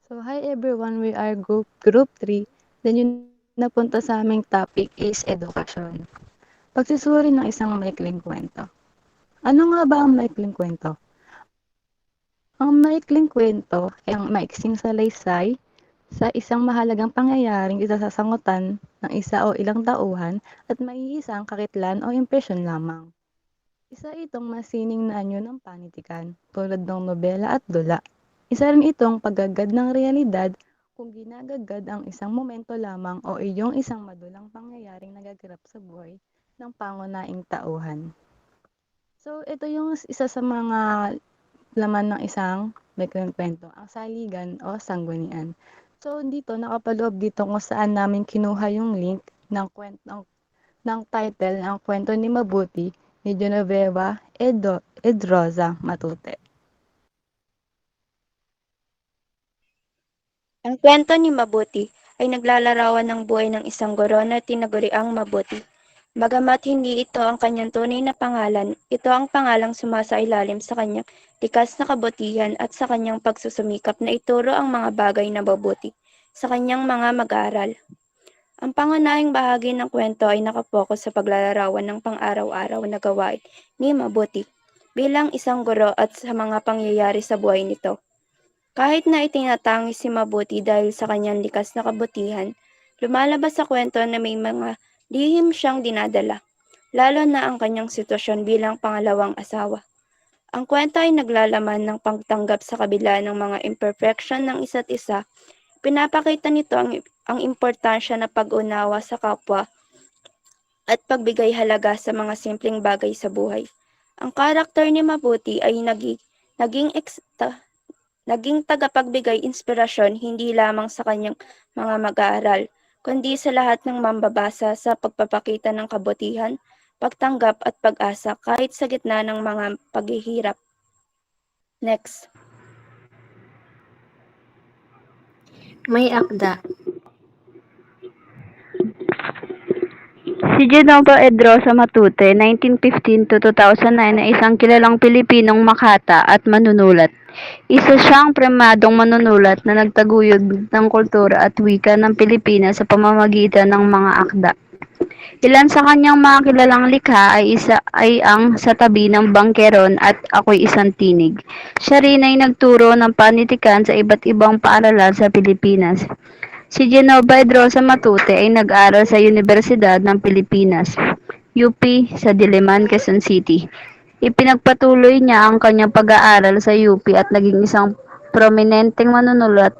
So, hi everyone, we are group 3. Then yung napunta sa aming topic is edukasyon. Pagsusuri ng isang maikling kwento. Ano nga ba ang maikling kwento? Ang maikling kwento ay ang maiksing salaysay sa isang mahalagang pangyayaring isasasangutan ng isa o ilang tauhan at maiisang kakitlan o impresyon lamang. Isa itong masining na anyo ng panitikan, tulad ng nobela at dula. Isa rin itong paggagad ng realidad kung ginagagad ang isang momento lamang o iyong isang madulang pangyayaring nagaganap sa buhay ng pangunaing tauhan. So, ito yung isa sa mga laman ng isang maikling kwento, ang saligan o sanggunian. So, dito nakapaloob dito kung saan namin kinuha yung link ng ng title ng kwento ni Mabuti ni Genoveva Edroza Matute. Ang kwento ni Mabuti ay naglalarawan ng buhay ng isang guro na tinaguriang Mabuti. Bagamat hindi ito ang kanyang tunay na pangalan, ito ang pangalang sumasailalim sa kanyang likas na kabutihan at sa kanyang pagsusumikap na ituro ang mga bagay na mabuti sa kanyang mga mag-aaral. Ang pangunahing bahagi ng kwento ay nakapokus sa paglalarawan ng pang-araw-araw na gawain ni Mabuti bilang isang guro at sa mga pangyayari sa buhay nito. Kahit na itinatangi si Mabuti dahil sa kanyang likas na kabutihan, lumalabas sa kwento na may mga lihim siyang dinadala, lalo na ang kanyang sitwasyon bilang pangalawang asawa. Ang kwento ay naglalaman ng pagtanggap sa kabila ng mga imperfection ng isa't isa. Pinapakita nito ang importansya ng pag-unawa sa kapwa at pagbigay halaga sa mga simpleng bagay sa buhay. Ang karakter ni Mabuti ay naging naging tagapagbigay inspirasyon hindi lamang sa kanyang mga mag-aaral, kundi sa lahat ng mambabasa sa pagpapakita ng kabutihan, pagtanggap at pag-asa kahit sa gitna ng mga paghihirap. Next. May akda. Si Genova Edrosa Matute, 1915 to 2009 ay isang kilalang Pilipinong makata at manunulat. Isa siyang premadong manunulat na nagtaguyod ng kultura at wika ng Pilipinas sa pamamagitan ng mga akda. Ilan sa kanyang mga kilalang likha ay ang Sa Tabi ng Bangkeron at Ako'y Isang Tinig. Siya rin ay nagturo ng panitikan sa iba't ibang paaralan sa Pilipinas. Si Genova Edrosa Matute ay nag-aral sa Universidad ng Pilipinas, UP sa Diliman, Quezon City. Ipinagpatuloy niya ang kanyang pag-aaral sa UP at naging isang prominenteng manunulat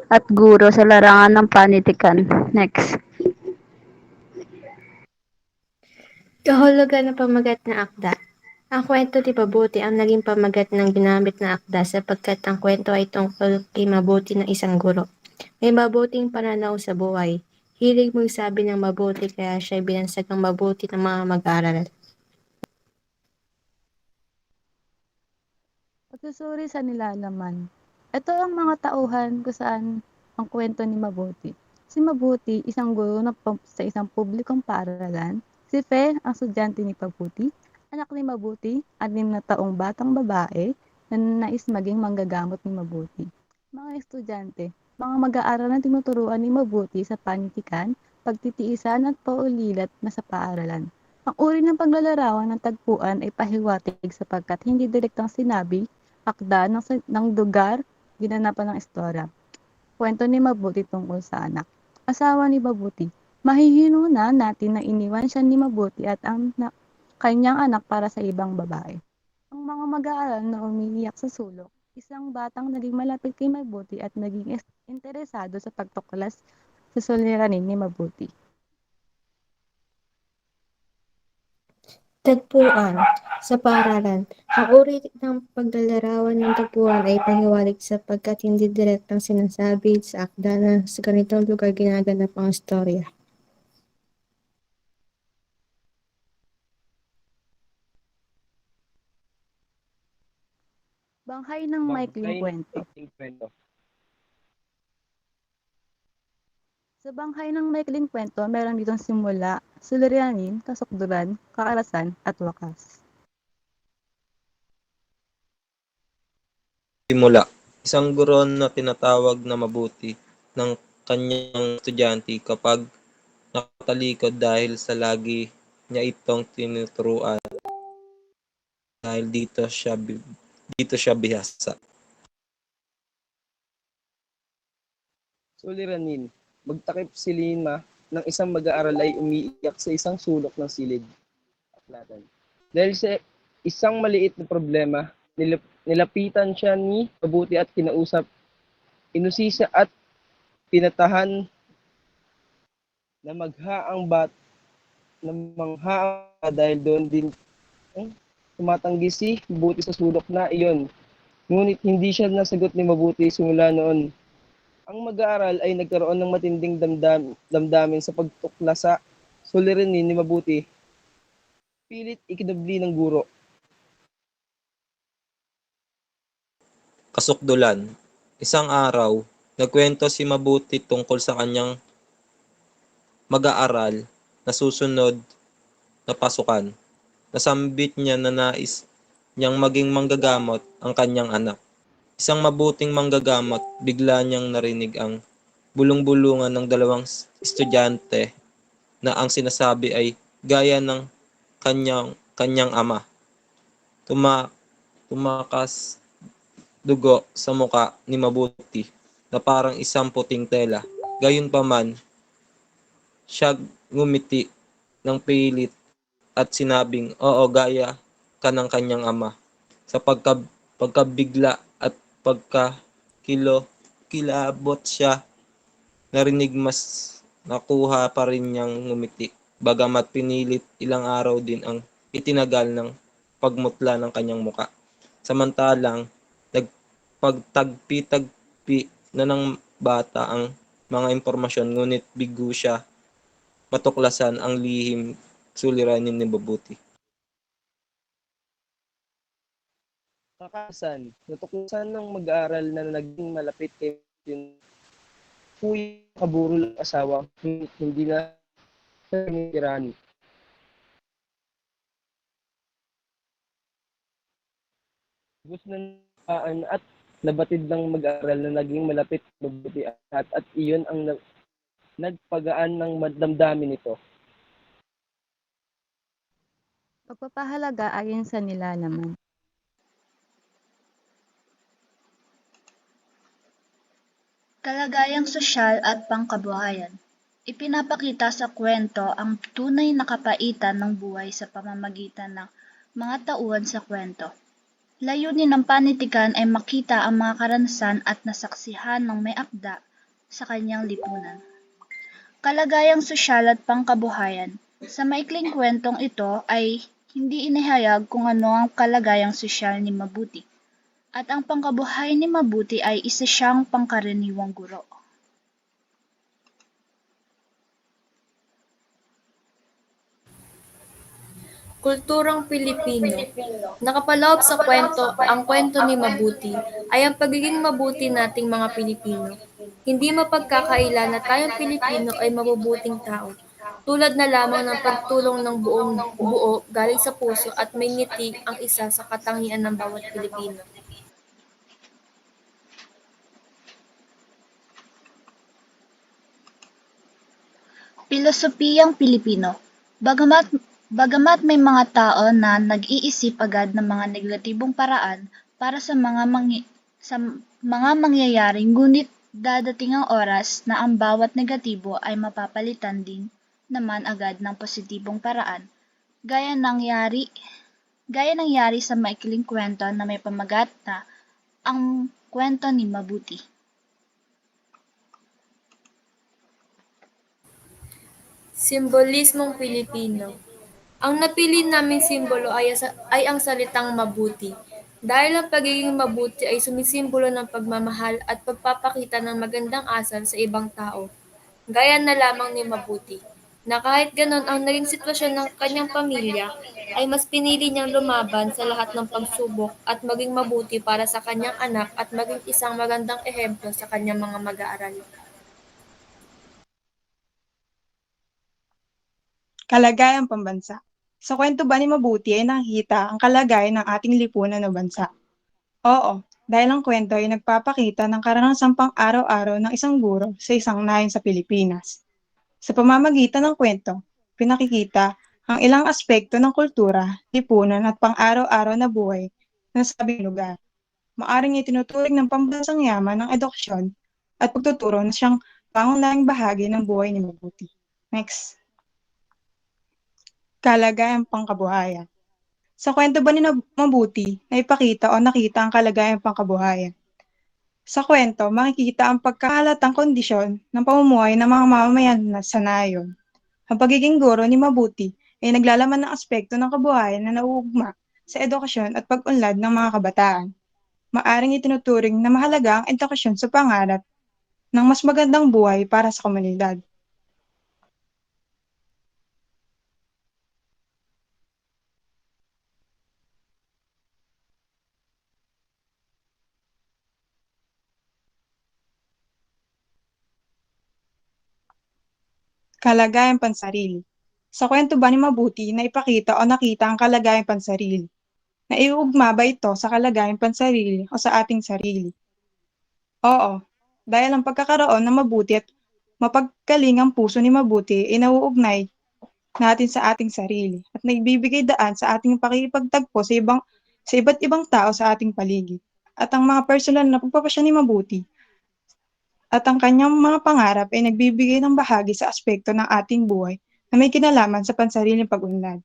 at guro sa larangan ng panitikan. Next. Kahulugan ng pamagat na akda. Ang kwento ni Mabuti ang naging pamagat ng ginamit na akda sapagkat ang kwento ay tungkol kay mabuti ng isang guro. May mabuting pananaw sa buhay. Hilig magsabi ng mabuti kaya siya binansag ng mabuti ng mga mag-aaral. Pagsusuri sa nilalaman. Ito ang mga tauhan kung saan ang kwento ni Mabuti. Si Mabuti, isang guro sa isang publikong paaralan. Si Fe, ang estudyante ni Mabuti. Anak ni Mabuti, 6 na taong batang babae na nais maging manggagamot ni Mabuti. Mga estudyante, mga mag-aaral na tinuturuan ni Mabuti sa panitikan, pagtitiisan at paulilat na sa paaralan. Ang uri ng paglalarawan ng tagpuan ay pahiwatig sapagkat hindi direktang sinabi, akda ng lugar, ginanapan ng istorya. Kwento ni Mabuti tungkol sa anak. Asawa ni Mabuti. Mahihino na natin na iniwan siya ni Mabuti at kanyang anak para sa ibang babae. Ang mga mag-aaral na umiiyak sa sulok, isang batang naging malapit kay Mabuti at naging interesado sa pagtuklas sa suliranin ni Mabuti. Tagpuan. Sa paaralan, ang uri ng paglalarawan ng tagpuan ay pahiwatig sapagkat hindi direktang sinasabi sa akda na sa ganitong lugar ginaganap ang istorya. Banghay ng maikling kwento. Sa banghay ng maikling kwento, meron ditong simula, suliranin, kasukduran, kaarasan, at wakas. Simula. Isang guro na tinatawag na mabuti ng kanyang estudyante kapag nakatalikod dahil sa lagi niya itong tinuturuan dahil dito siya bihasa. Suliranin, magtakip si Lima ng isang mag-aaral ay umiiyak sa isang sulok ng silid. Aklatan. Dahil sa isang maliit na problema, nilapitan siya ni Mabuti at kinausap, inusisa at pinatahan na mangha ang dahil doon din tumatanggi si Mabuti sa sulok na iyon. Ngunit hindi siya nasagot ni Mabuti simula noon. Ang mag-aaral ay nagkaroon ng matinding damdamin sa pagtukla sa suliranin ni Mabuti. Pilit ikinubli ng guro. Kasukdulan. Isang araw, nagkwento si Mabuti tungkol sa kanyang mag-aaral na susunod na pasukan. Nasambit niya na nais niyang maging manggagamot ang kanyang anak. Isang mabuting manggagamot, bigla niyang narinig ang bulong-bulungan ng dalawang estudyante na ang sinasabi ay gaya ng kanyang ama. Tumakas dugo sa muka ni Mabuti na parang isang puting tela. Gayunpaman, siya ngumiti ng pilit at sinabing, "Oo, gaya ka ng kanyang ama." Sa pagkabigla at kilabot siya, narinig mas nakuha pa rin niyang ngumiti. Bagamat pinilit ilang araw din ang itinagal ng pagmutla ng kanyang muka. Samantalang, nagpagtagpi-tagpi na ng bata ang mga impormasyon ngunit bigo siya matuklasan ang lihim suliranin ni Mabuti. Kakasan, natuklasan ng mag-aaral na naging malapit kay yung Puy kaburo ng asawa, hindi na siya tinitirahan. Gusto ng at nabatid ng mag-aaral na naging malapit Mabuti at iyon ang nagpagaan ng damdamin nito. Pagpapahalaga ayon sa nila naman. Kalagayang sosyal at pangkabuhayan. Ipinapakita sa kwento ang tunay na kapaitan ng buhay sa pamamagitan ng mga tauhan sa kwento. Layunin ng panitikan ay makita ang mga karanasan at nasaksihan ng may akda sa kanyang lipunan. Kalagayang sosyal at pangkabuhayan. Sa maikling kwentong ito ay hindi inihayag kung ano ang kalagayang sosyal ni Mabuti. At ang pangkabuhay ni Mabuti ay isa siyang pangkaraniwang guro. Kulturang Pilipino. Nakapaloob sa kwento, ang kwento ni Mabuti ay ang pagiging mabuti nating mga Pilipino. Hindi mapagkakaila na tayong Pilipino ay mabubuting tao. Tulad na lamang ng pagtulong ng buong buo galing sa puso at may ngiti ang isa sa katangian ng bawat Pilipino. Pilosopiyang Pilipino. Bagamat may mga tao na nag-iisip agad ng mga negatibong paraan para sa mga mangyayari, ngunit dadating ang oras na ang bawat negatibo ay mapapalitan din naman agad ng positibong paraan, gaya nangyari sa maikling kwento na may pamagat na Ang Kwento ni Mabuti. Simbolismong Pilipino. Ang napili naming simbolo ay ang salitang mabuti. Dahil ang pagiging mabuti ay sumisimbolo ng pagmamahal at pagpapakita ng magandang asal sa ibang tao. Gaya na lamang ni Mabuti, na kahit ganon ang naging sitwasyon ng kanyang pamilya, ay mas pinili niyang lumaban sa lahat ng pagsubok at maging mabuti para sa kanyang anak at maging isang magandang ehemplo sa kanyang mga mag-aaral. Kalagayang pambansa. Sa kwento ba ni Mabuti ay nakikita ang kalagayan ng ating lipunan na bansa. Oo, dahil ang kwento ay nagpapakita ng karanasang pang-araw-araw ng isang guro sa isang nayon sa Pilipinas. Sa pamamagitan ng kwento, pinakikita ang ilang aspekto ng kultura, lipunan at pang-araw-araw na buhay ng sabing lugar. Maaring itinuturing ng pambansang yaman ng edukasyon at pagtuturo na siyang pangunahing bahagi ng buhay ni Mabuti. Next, kalagayang pangkabuhayan. Sa kwento ba ni Mabuti, naipakita o nakita ang kalagayang pangkabuhayan? Sa kwento, makikita ang pagkakalatang kondisyon ng pamumuhay ng mga mamamayan sa nayon. Ang pagiging guro ni Mabuti ay naglalaman ng aspekto ng kabuhayan na nauugma sa edukasyon at pag-unlad ng mga kabataan. Maaring itinuturing na mahalaga ang edukasyon sa pangarap ng mas magandang buhay para sa komunidad. Kalagayang pansarili. Sa kwento ba ni Mabuti na ipakita o nakita ang kalagayang pansarili? Naiugma ba ito sa kalagayang pansarili o sa ating sarili? Oo, dahil ang pagkakaroon ng mabuti at mapagkalingang puso ni Mabuti ay nauugnay natin sa ating sarili at nagbibigay daan sa ating pakikipagtagpo sa iba't ibang tao sa ating paligid. At ang mga personal na pagpapasya ni Mabuti at ang kanyang mga pangarap ay nagbibigay ng bahagi sa aspekto ng ating buhay na may kinalaman sa pansariling pag-unlad.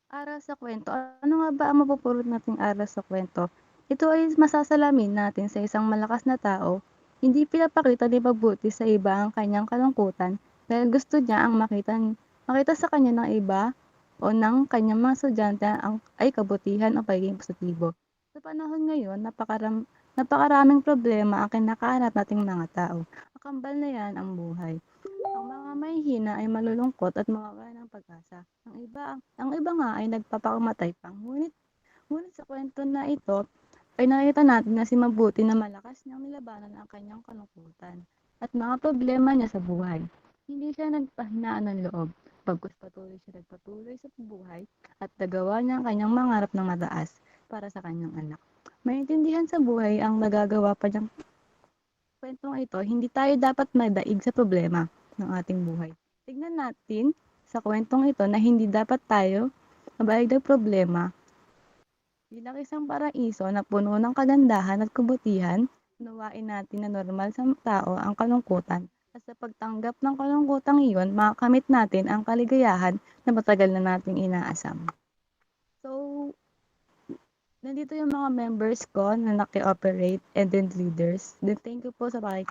Aral sa kwento. Ano nga ba ang mapupulot nating aral sa kwento? Ito ay masasalamin natin sa isang malakas na tao. Hindi pinapakita ni Mabuti sa iba ang kanyang kalungkutan dahil gusto niya ang makita sa kanya ng iba o ng kanyang mga estudyante ay kabutihan o pagiging positibo. Sa panahon ngayon, napakaraming problema ang kinakaharap nating mga tao. Ang kambal na yan ang buhay. Ang mga mahihina ay malulungkot at mawawalan ng pag-asa. Ang iba nga ay nagpapakamatay pa. Ngunit sa kwento na ito ay nakita natin na si Mabuti na malakas niyang nilabanan ang kanyang kalungkutan at mga problema niya sa buhay. Hindi siya nagpahinaan ng loob. Pagkus nagpatuloy sa buhay at nagawa niya ang kanyang mangarap ng mataas para sa kanyang anak. Maintindihan sa buhay ang nagagawa pa niyang kwentong ito, hindi tayo dapat madaig sa problema ng ating buhay. Tignan natin sa kwentong ito na hindi dapat tayo mabaig ng problema. Bilang isang paraiso na puno ng kagandahan at kabutihan, unawain natin na normal sa tao ang kalungkutan. At sa pagtanggap ng kalungkutang iyon, makakamit natin ang kaligayahan na matagal na nating inaasam. So, nandito yung mga members ko na naki-operate and then leaders. Then thank you po sa pakikinig.